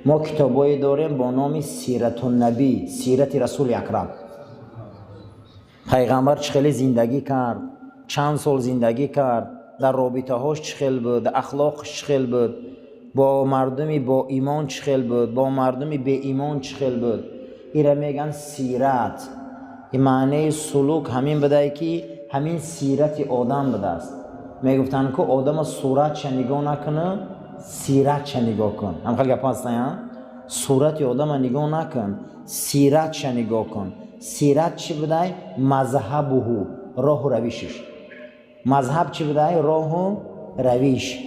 ما کتابایی داریم با نام سیرت النبی، سیرت رسول اکرم. پیغمبر چخیلی زندگی کرد، چند سال زندگی کرد، در رابطه هاش چخیل بود، در اخلاقش چخیل بود، با مردمی با ایمان چخیل بود، با مردمی به ایمان چخیل بود. ایره میگن سیرت. این معنی سلوک همین بده که همین سیرت آدم بده است. میگفتن که آدم صورت چه نگاه نکنه، سیرت چه نگاه کن. هم خیلی گپ هستن. صورت آدم نگاه نکن، سیرت چه نگاه کن. سیرت چی بده؟ مذهبه، راه و رویشش. مذهب چی بده؟ راه و رویش.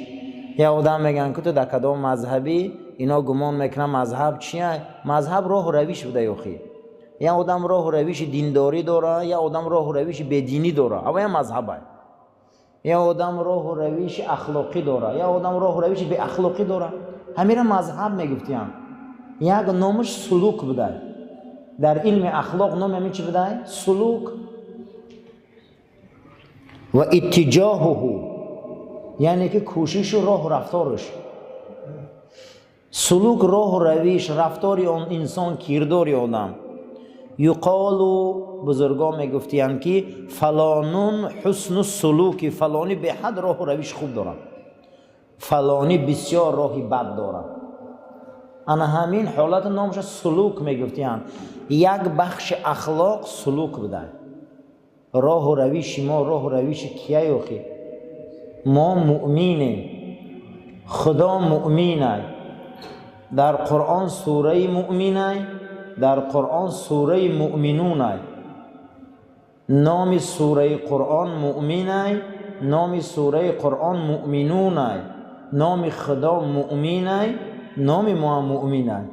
یا آدم میگن که تو در کدام مذهبی، اینا گمان میکنن مذهب چیه؟ مذهب راه و رویش بده یخی. یا آدم راه و رویش دینداری داره، یا آدم راه و رویش بدینی داره، اما این مذهبه. یا آدم راه و رویش اخلاقی داره، یا آدم راه و رویش به اخلاقی داره. همین را مذهب میگفتیم. یک نامش سلوک بوده. در علم اخلاق نام همین چی بوده؟ سلوک. و اتجاهه یعنی که کوشش و راه و رفتارش. سلوک راه و رویش، رفتاری اون انسان، کرداری آدم. یقالو بزرگان میگفتیان که فلانون حسن السلوک، فلانی به حد راه و رویش خوب دارن، فلانی بسیار راهی بد دارن. انا همین حالت نامش سلوک میگفتیان. یک بخش اخلاق سلوک بوده. راه و رویش ما، راه و رویش کیه یوخی؟ ما مؤمنیم، خدا مؤمنه. در قرآن سوره مؤمنه، در قرآن سوره مؤمنونه. نام سوره قرآن مؤمنه، نام سوره قرآن مؤمنونه. نام خدا مؤمنه، نام ما مؤمنه.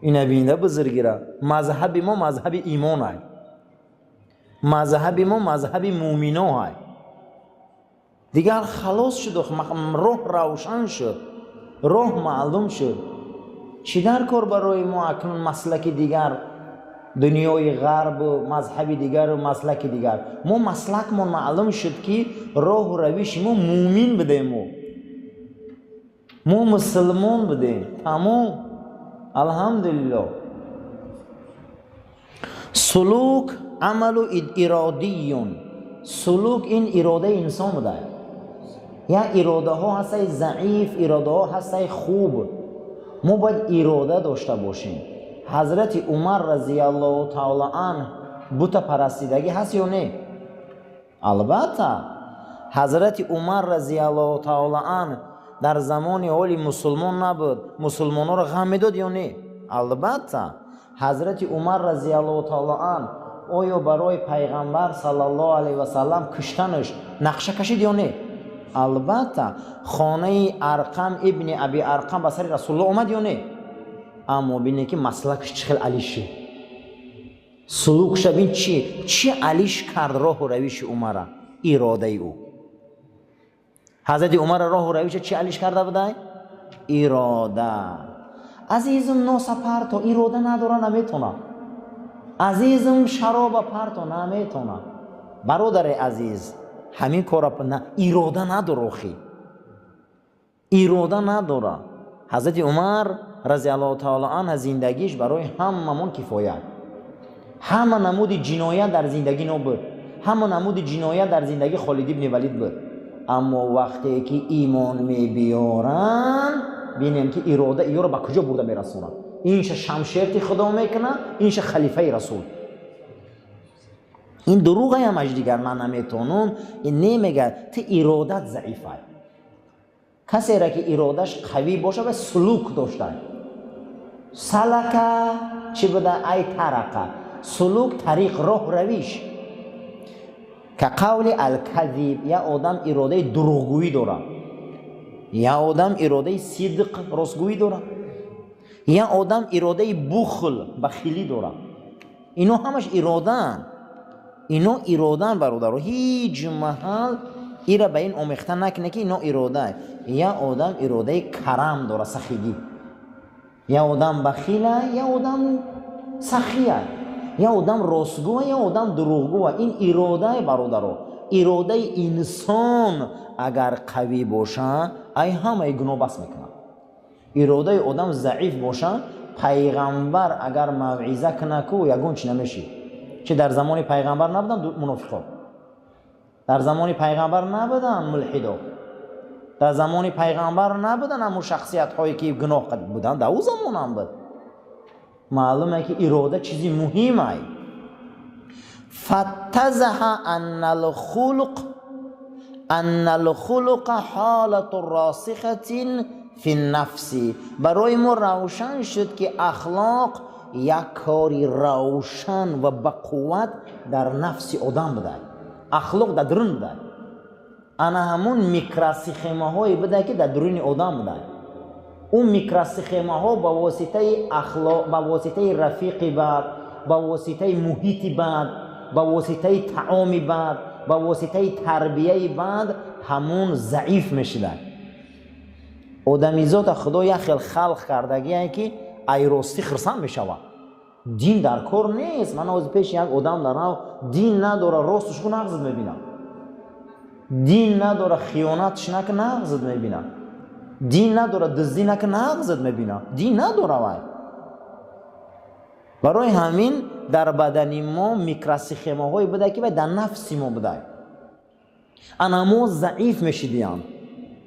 این بینده بزرگیره. مذهب ما مذهب ایمانه، مذهب ما مذهب مؤمنه. دیگر خلاص شد، راه روشن شد، راه معلوم شد. چی در کار برای ما اکنون مسلک دیگر، دنیای غرب و مذهب دیگر و مسلک دیگر؟ ما مسلک ما معلوم شد که راه و رویش ما مومن بدیم، ما مسلمان بدیم. تمام، الحمدلله. سلوک عمل ارادیون. سلوک این اراده انسان بوده. یا اراده ها هسته ضعیف، اراده ها هسته خوب. ما باید اراده داشته باشیم. حضرت عمر رضی الله تعالی عنه بت پرستیدگی هست یا نه؟ البته. حضرت عمر رضی الله تعالی عنه در زمان اولی مسلمان نبود، مسلمان ها را غم میداد یا نه؟ البته. حضرت عمر رضی الله تعالی عنه آیا برای پیغمبر صلی الله علیه و سلم کشتنش نقشه کشید یا نه؟ البته. خانه ارقم ابن ابی ارقم به سر رسول الله اومد یا نه؟ اما بینه که مسلکش چخیل علیشه، سلوکش بین چی علیش کرد راه و رویش عمره؟ اراده او. حضرت عمر راه و رویش چی علیش کرده بوده؟ اراده. عزیزم ناسپر تا اراده نداره نمیتونه. عزیزم شراب پر تا نمیتونه. برادر عزیز همین کارا نه، اراده نداره. خی اراده نداره. حضرت عمر رضی الله تعالی عنه زندگیش برای هممون کفایت. همه نمود جنایت در زندگی نبود، همه نمود جنایت در زندگی خالد ابن ولید بود. اما وقتی که ایمان میبیارن بینیم که اراده ایو رو به کجا برده میرسونن. اینش شمشیرتی خدا میکنه، اینش خلیفه رسول. این دروغه هم اج دیگر من نمیتونم. این نمیگه تو ارادت ضعیفه. کسی را که ارادش قوی باشه و سلوک داشته. سلکه چی بوده؟ ای ترقه. سلوک طریق، راه رویش. که قول الکذب، یا آدم اراده دروغگویی داره، یا آدم اراده صدق راستگویی داره، یا آدم اراده بخل بخیلی داره. اینا همش اراده‌اند. اینا اراده‌اند برادر. هیچ محل ایرا به این آمیخته نکنه که اینا اراده. یا آدم اراده کرم داره، سخیگی. یا آدم بخیله، یا آدم سخیه، یا آدم راستگوه، یا آدم دروغگوه. این اراده برادر. اراده انسان اگر قوی باشه ای همه گناه بس میکنه. اراده آدم ضعیف باشه، پیغمبر اگر موعظه کنه کو یگون چی نمیشه. چه در زمان پیغمبر نبودن منافقا، در زمان پیغمبر نبودن ملحدا، در زمان پیغمبر نبودن همون شخصیت هایی که گناه قد بودن، در او زمان هم بود. معلومه که اراده چیزی مهمه. فتزح ان الخلق حالت راسخه فی النفس. برای ما روشن شد که اخلاق یک کاری روشن و با قوت در نفس آدم بوده. اخلاق در درون بوده. انا همون میکروسیخمه هایی بوده که در درون آدم بوده. اون میکروسیخمه ها با واسطه اخلاق، با واسطه رفیقی بد، با واسطه محیطی بد، با واسطه طعامی بد، با واسطه تربیه بد همون ضعیف میشده. آدمیزاد خدا یک خلق کردگیه که ای راستی خرسان میشوه. دین در کار نیست. من از پیش یک آدم دارم دین نداره، راستش کو نقضت میبینم. دین نداره، خیانتش نک نقضت میبینم. دین نداره، دزدی نک نقضت میبینم. دین نداره وای. برای همین در بدن ما میکروسیخمه هایی بوده که در نفس ما بوده. انمو ضعیف میشیدیم،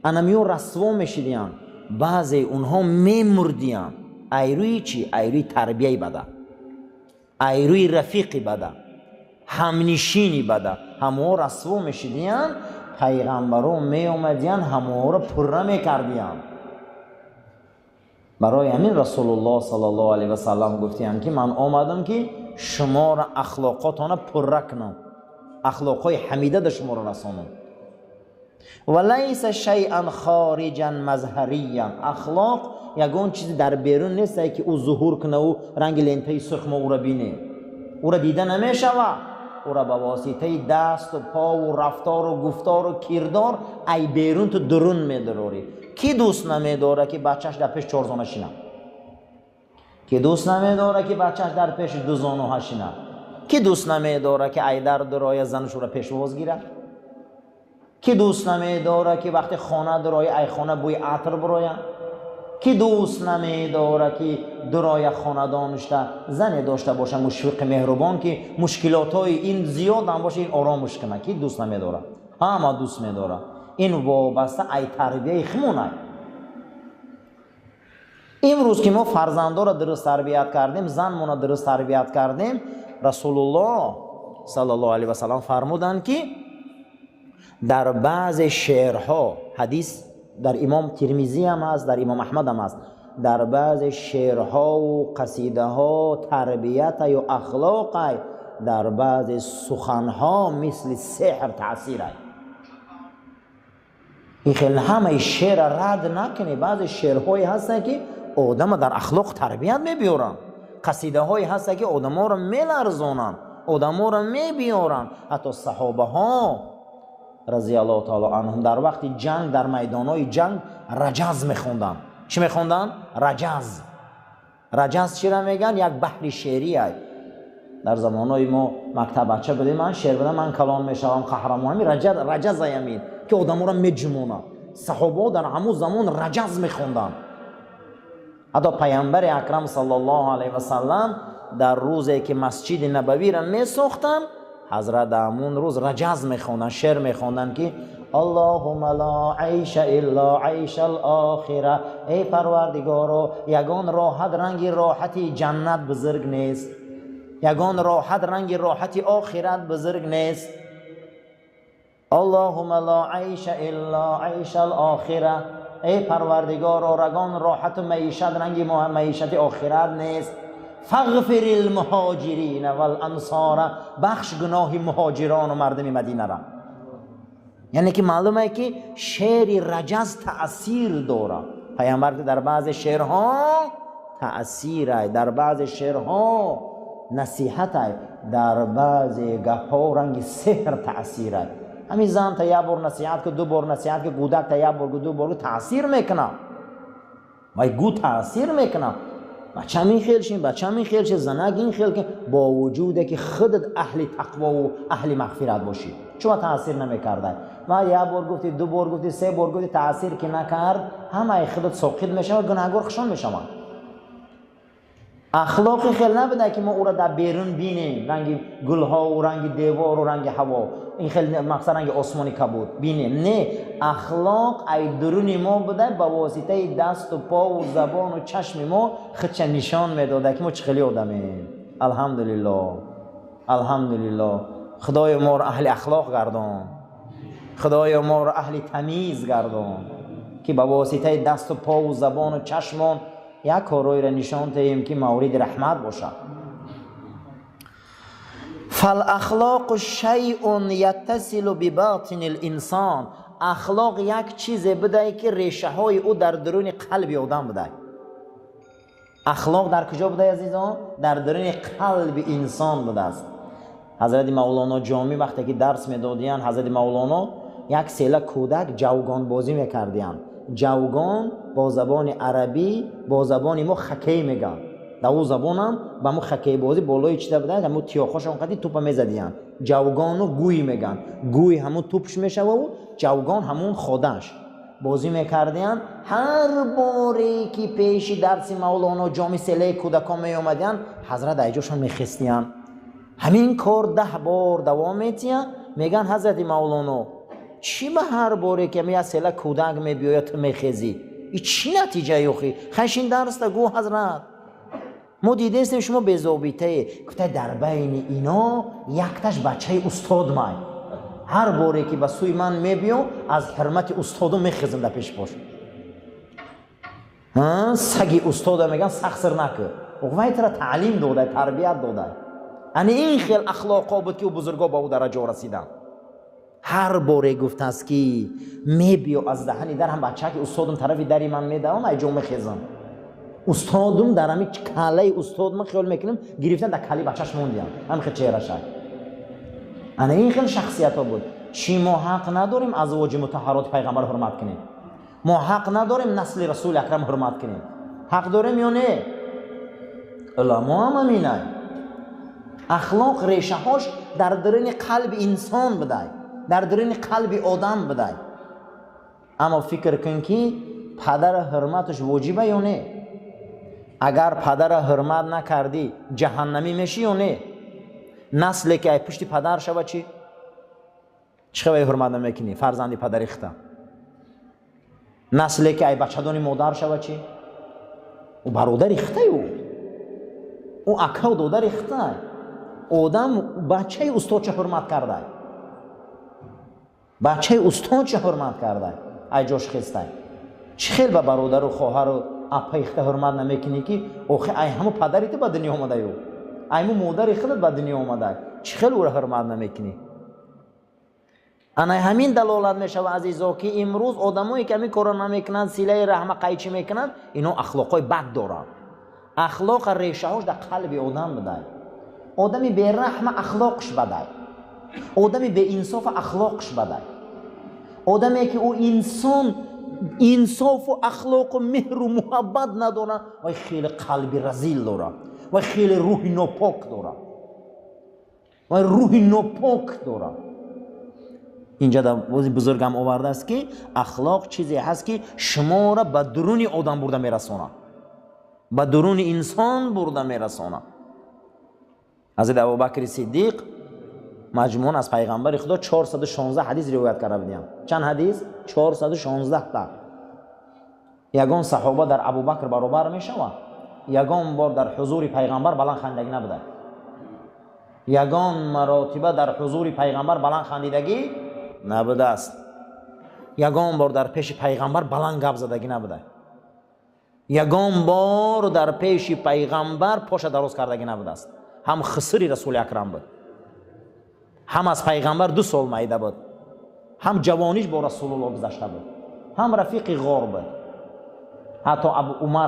انمیو رسوا میشیدیم، بعضی اونها میمردیم. ایروی چی؟ ایروی تربیه بده، ایروی رفیقی بده، همنشینی بده، همو رسوا میشیدیم. پیغمبرو می اومدین همو رو پره میکردیم. برای همین رسول الله صلی الله علیه و سلم گفتیم که من آمدم که شما را اخلاقاتانه پره کنم، اخلاقای حمیده در شما را رسانم. ولیس شیئا خارجا مظهریا. اخلاق یگون چیزی در بیرون نیست که او ظهور کنه و رنگ لنته سرخ او را بینه. او را دیده نمیشوه. او را به واسطه دست و پا و رفتار و گفتار و کردار ای بیرون تو درون میداری. کی دوست نمیداره که بچهش در پیش 4 زانو شینه؟ کی دوست نمیداره که بچهش در پیش 2 زانو شینه؟ کی دوست نمیداره که ای در درای زنش را پیش بازگیره؟ کی دوست نمیداره که وقتی خانه درای ای خانه بوی عطر براید؟ کی دوست نمیداره که درای خاندانش زنی داشته باشه مشفق مهربان که مشکلاتای این زیاد هم باشه این آرامش کنه؟ کی دوست نمیداره؟ همه دوست میداره. این وابسته ای تربیه خمونه. امروز که ما فرزندا را درست تربیت کردیم، زنمون را درست تربیت کردیم، رسول الله صلی الله علیه و سلم فرمودند که در بعض شعرها، حدیث در امام ترمذی هم است، در امام احمد هم است، در بعض شعرها و قصیده ها تربیت و اخلاق، در بعض سخنها مثل سحر تاثیر است. این خیلی همه شعر رد نکنی. بعض شعرهایی هستن که آدم در اخلاق تربیت میبیارن، قصیده هایی هستن که آدم ها را میلرزونن، آدم ها را میبیارن. حتی صحابه ها رضی الله تعالی عنهم در وقت جنگ، در میدانهای جنگ رجز میخوندن. چی میخوندن؟ رجز. رجز چی را میگن؟ یک بحر شعری است. در زمانهای ما مکتب بچه بودیم، من شعر بدم، من کلام میشوم قهرمان. رجز یمین که آدم را میجمونه. صحابه در همون زمان رجز میخوندن. حتی پیامبر اکرم صلی الله علیه و سلم در روزی که مسجد نبوی را میساختن، حضرت همون روز رجز میخوندن، شعر میخوندن که اللهم لا عیش الا عیش الاخره. ای پروردگارا، یگان راحت رنگ راحتی جنت بزرگ نیست، یگان راحت رنگ راحتی آخرت بزرگ نیست. اللهم لا عیش الا عیش الاخره. ای پروردگارا، رگان راحت و معیشت رنگ معیشت آخرت نیست. فاغفر المهاجرین والانصار. بخش گناه مهاجران و مردم مدینه را. یعنی که معلومه که شعر رجز تأثیر داره. پیامبر در بعض شعرها تأثیر است، در بعض شعرها نصیحت است، در بعض گپ‌ها رنگ سحر تأثیر است. همین زن تا یک بار نصیحت که 2 بار نصیحت که کودک تا یک بار که 2 بار تأثیر میکنه. وای گو تأثیر میکنه. بچه همین خیل شین، بچه همین خیل شین، زنک این خیل که با وجوده که خودت اهل تقوا و اهل مغفرت باشی، چون تأثیر نمیکرده. ما یک بار گفتی، دو بار گفتی، سه بار گفتی، تاثیر که نکرد، همه خودت ساقط میشه و گناهگار خشون میشه. اخلاق خیلی نبوده که ما او را در بیرون بینیم، رنگ گلها و رنگ دیوار و رنگ هوا، این خیلی مقصد رنگ آسمانی کبود بینیم. نه، اخلاق ای درون ما بوده، با واسطه دست و پا و زبان و چشم ما خودش نشان میداده که ما چه خیلی آدمیم. الحمدلله، الحمدلله. خدای ما را اهل اخلاق گردان، خدای ما را اهل تمیز گردان که با واسطه دست و پا و زبان و چشمان یک کارایی را نشان دهیم که مورد رحمت باشد. فالاخلاق شیء یتصل بباطن الانسان. اخلاق یک چیز بوده که ریشه های او در درون قلب آدم بوده. اخلاق در کجا بوده عزیزان؟ در درون قلب انسان بوده است. حضرت مولانا جامی وقتی که درس میدادیان، حضرت مولانا یک سیله کودک جوگان بازی میکردیان. جوگان با زبان عربی، با زبان ما خکی میگن. در او زبان هم با مو خکی بازی بالای چیده بودن، همون تیاخوش اونقدی توپ میزدیان. جوگانو گوی میگن. گوی همون توپش میشه و جوگان همون خودش بازی میکردیان. هر باری که پیش درس مولانا جامی سیله کودکان میامدیان، حضرت ایجاشون میخستیان. همین کار 10 بار دوام میتیان. میگن حضرت مولانا چی به هر باری که می سیله کودک میبیاید تو میخیزی؟ این چی نتیجه یوخی؟ خشین درست گو حضرت. ما دیده استیم شما به ضابطه گفته در بین اینا یکتاش بچه استاد مای. هر باری که به سوی من میبیام از حرمت استادو میخیزم در پیش باش. سگی استاد میگن سخسر نکن. وقتی ترا تعلیم داده، تربیت داده. یعنی این خیل اخلاقا بود که بزرگا با او درجه رسیدن. هر باره گفته است که میبیو از دهنی در هم بچه که استادم طرفی دری من میدهم ایجا میخیزم. استادم در همی کله استاد من خیال میکنم گرفتن در کلی بچهش موندیم. هم خیلی چهره شد. انا این خیلی شخصیت ها بود. چی ما حق نداریم ازواج مطهرات پیغمبر حرمت کنیم؟ ما حق نداریم نسل رسول اکرم حرمت کنیم؟ حق داریم یا نه؟ علما هم همینه. اخلاق ریشه هاش در درون قلب انسان بوده، در درون قلب آدم بوده. اما فکر کن که پدر حرمتش واجبه یا نه؟ اگر پدر حرمت نکردی جهنمی میشی یا نه؟ نسلی که پشت پدر شود چی؟ چه حرمت نمیکنی؟ فرزندی پدر اخته. نسلی که بچه‌دانی مادر شود چی؟ او برادر اخته او اکا و دادر اخته. آدم بچه استاد چه حرمت کرده؟ بچه استاد چه حرمت کرده؟ ای جاش خسته. چه خیلی به برادر و خواهر و اپا اخته حرمت نمیکنی که آخه ای همو پدریت به دنیا آمده یو، ای همو مادر خودت به دنیا آمده، چه خیلی او را حرمت نمیکنی؟ انا همین دلالت میشه و عزیزا که امروز آدمایی که همین کارا نمیکنن، سیله رحمه قیچی میکنن، اینا اخلاقای بد دارن. اخلاق ریشه هاش در قلب آدم بده. آدمی به رحم اخلاقش بده، آدمی به انصاف اخلاقش بده، آدمی که او انصاف و اخلاق و مهر و محبت نداره و خیلی قلبی رذیل داره و خیلی روح ناپاک داره اینجا در بزرگم آورده است که اخلاق چیزی هست که شما را به درون آدم برده میرسونه، به درون انسان برده میرسونه. حضرت ابوبکر صدیق مجموعاً از پیغمبر خدا 416 حدیث روایت کرده بودیم. چند حدیث؟ 416 تا. یگان صحابه در ابوبکر برابر میشوند، یگان بار در حضور پیغمبر بلند خندگی نبوده، یگان مراتبه در حضور پیغمبر بلند خندیدگی نبوده است، یگان بار در پیش پیغمبر بلند گپ زدگی نبوده، یگان بار در پیش پیغمبر پاش دراز کردگی نبوده است. هم خسری رسول اکرم بود، هم از پیغمبر 2 سال میده بود، هم جوانیش با رسول الله گذشته بود، هم رفیق غار بود. حتی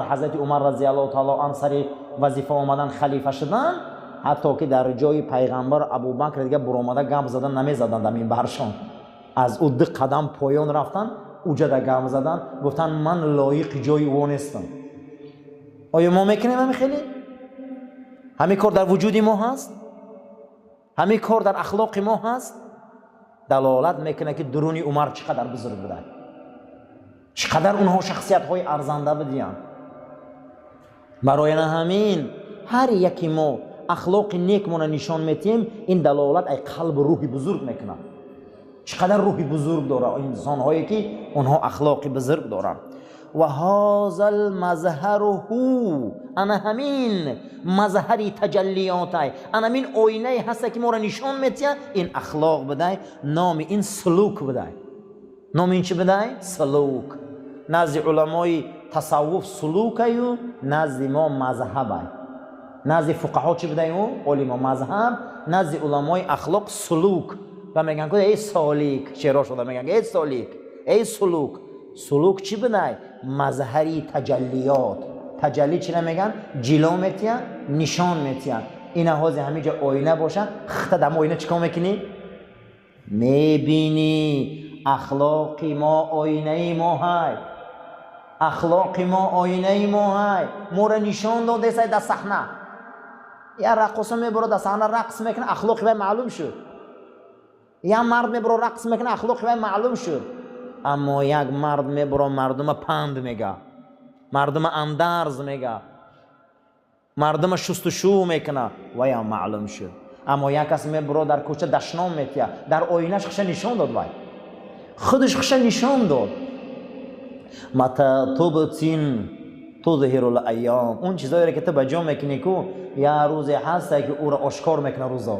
حضرت عمر رضی الله تعالی عنه سر وظیفه آمدن خلیفه شدن، حتی که در جای پیغمبر ابوبکر دیگه برآمده گپ زدن نمیزدن، در منبرشان از او 2 قدم پایان رفتن، اوجا در گپ زدن، گفتن من لایق جای او نیستم. آیا ما میکنیم همین خیلی؟ همین کار در وجود ما هست؟ همین کار در اخلاق ما هست؟ دلالت میکنه که درونی عمر چقدر بزرگ بوده، چقدر اونها شخصیت های ارزنده بودن. برای همین هر یکی ما اخلاق نیک مون نشان میتیم، این دلالت ای قلب و روحی بزرگ میکنه، چقدر روحی بزرگ داره انسان هایی که اونها اخلاقی بزرگ دارن. و هذا المظهر هو، انا همین مظهری تجلیات های، انا همین آینه هست که ما را نشان میتیم این اخلاق بده، نام این سلوک بده. نام این چی بده؟ سلوک. نزد علمای تصوف سلوک ایو، نزد ما مذهب ای. نزد فقها چی بده ایو؟ علما مذهب. نزد علمای اخلاق سلوک. و میگن که ای سالیک، شعرها شده میگن ای سالیک، ای سلوک. سلوک چی بده؟ مظهری تجلیات. تجلی چی نمیگن؟ جلو میتین، نشان میتین. این حاضر همینجا آینه باشه، خطه دم آینه چیکار میکنی؟ میبینی اخلاقی ما آینه ما های، اخلاقی ما آینه ما های. ما را نشان داده سای در صحنه. یا رقص میبره در صحنه رقص میکنه، اخلاقی به معلوم شد. یا مرد میبره رقص میکنه، اخلاقی به معلوم شد. اما یک مرد میبره مردم پند میگه، مردم اندرز میگه، مردم شستشو میکنه و یا معلوم شد. اما یک کس میبره در کوچه دشنام میتیه، در آینهش خش نشان داد، وای خودش خش نشان داد. متى تبتین تظهر الایام، اون چیزایی که تو بجا میکنی که یا روزی هست که او را آشکار میکنه روزا.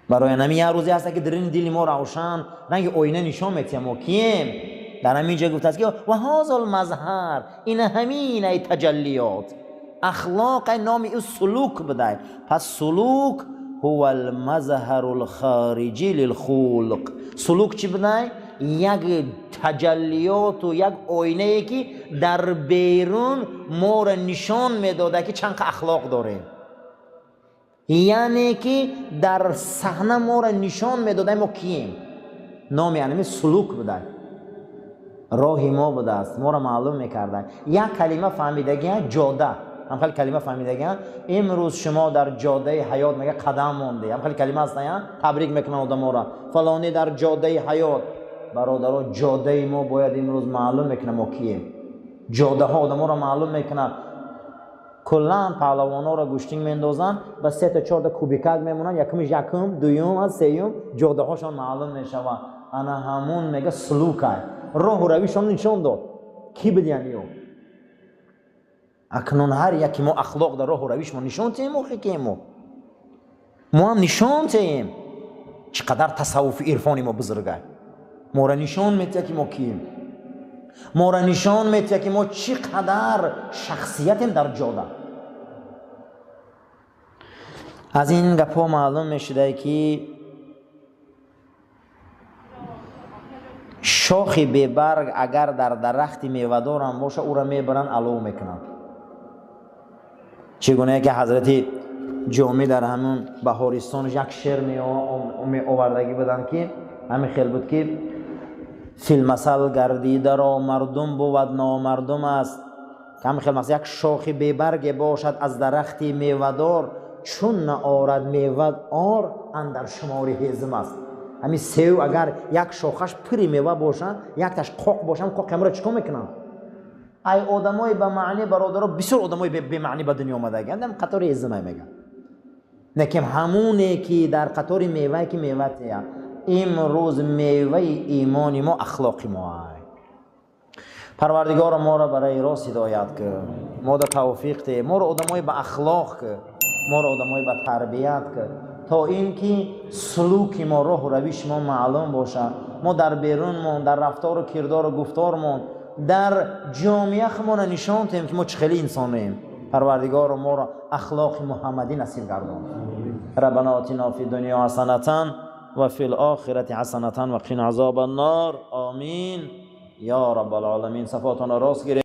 برای همین یه روزی هست که در این دل ما روشن رنگ آینه نشان میتیم. ما کیم؟ در همینجا گفته است که و هذا المظهر، این همین ای تجلیات اخلاق نام این سلوک بده. پس سلوک هو المظهر الخارجی للخلق. سلوک چی بده؟ یک تجلیات و یک آینه ای که در بیرون ما را نشان میداده که چند اخلاق داره، یعنی که در صحنه ما را نشان میداده ما کیم. نام یعنی سلوک بوده، راهی ما بوده است، ما را معلوم میکرده. یک کلمه فهمیدگی جاده، هم خیلی کلمه فهمیدگی. امروز شما در جاده حیات میگه قدم مونده، هم خیلی کلمه است نه، تبریک میکنه آدم را فلانی در جاده حیات. برادرها جاده ما باید امروز معلوم میکنه ما کیم. جاده ها آدم را معلوم میکنه. کلان پهلوانا را گوشتینگ میندازن، با 3 تا 4 تا کوبیکک میمونن، یکمش یکم، دوم، سوم، جاده هاشون معلوم میشه. و انا همون میگه سلوک های، راه و رویشون نشان داد. کی بدین یو؟ اکنون هر یکی ما اخلاق در راه و رویش ما نشان تیم، ما هم نشان تیم. چقدر تصوف عرفانی ما بزرگه، ما را نشان میده که ما کیم، ما را نشان میده که ما چقدر شخصیتیم در جاده. از این گپا معلوم میشده که شاخ بی برگ اگر در درختی میوه‌دار هم باشه او را میبرن علو میکنن. چگونه که حضرت جامی در همون بهارستان یک شعر می آوردگی بدن که همین خیلی بود که فی المثل گردیده را مردم بود نامردم است. که همین خیلی مثل یک شاخ بی برگ باشد از درختی میوه‌دار، چون نآرد میوه آر اندر شمار هیزم است. همین سیو اگر یک شاخش پری میوه باشه، یک تاش قاق باشه، قاق را چیکار میکنن؟ ای آدمای به معنی برادرها بسیار آدمای به معنی به دنیا آمده گردن قطار هیزم میگن. نکیم همونه که در قطار میوه که میوه تیه، امروز میوه ایمانی ما اخلاقی ما های. پروردگار ما را برای راست هدایت که ما در توفیق ته، ما را آدمای به اخلاق که، ما را آدمای به تربیت که، تا اینکه سلوک ما، راه و رویش ما معلوم باشه. ما در بیرونمون، در رفتار و کردار و گفتارمون، در جامعه خمون نشان تیم که ما چخیلی انسانیم. پروردگار ما را اخلاق محمدی نصیب گردان. ربنا آتنا فی الدنیا حسنة و فی الآخرة حسنة و قنا عذاب النار. آمین یا رب العالمین. صفاتنا راست گیرید.